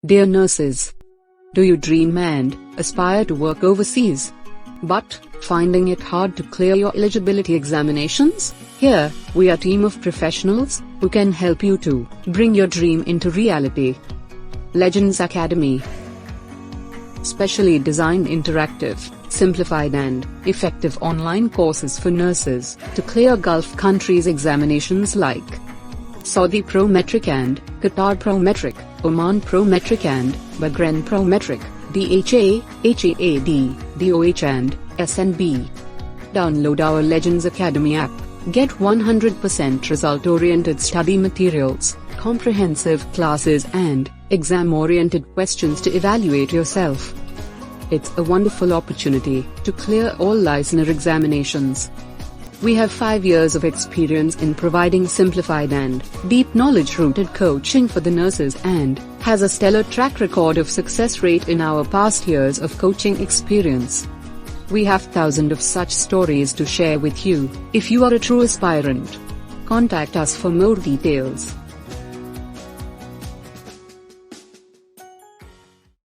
Dear nurses, do you dream and aspire to work overseas, but finding it hard to clear your eligibility examinations? Here, we are a team of professionals who can help you to bring your dream into reality. Legends Academy. Specially designed interactive, simplified and effective online courses for nurses to clear Gulf countries examinations like Saudi Prometric and Qatar Prometric, Oman Prometric and Bahrain Prometric, DHA, HAAD, DOH and SNB. Download our Legends Academy app. Get 100% result-oriented study materials, comprehensive classes and exam-oriented questions to evaluate yourself. It's a wonderful opportunity to clear all licensure examinations. We have 5 years of experience in providing simplified and deep knowledge-rooted coaching for the nurses and has a stellar track record of success rate in our past years of coaching experience. We have thousands of such stories to share with you. If you are a true aspirant, contact us for more details.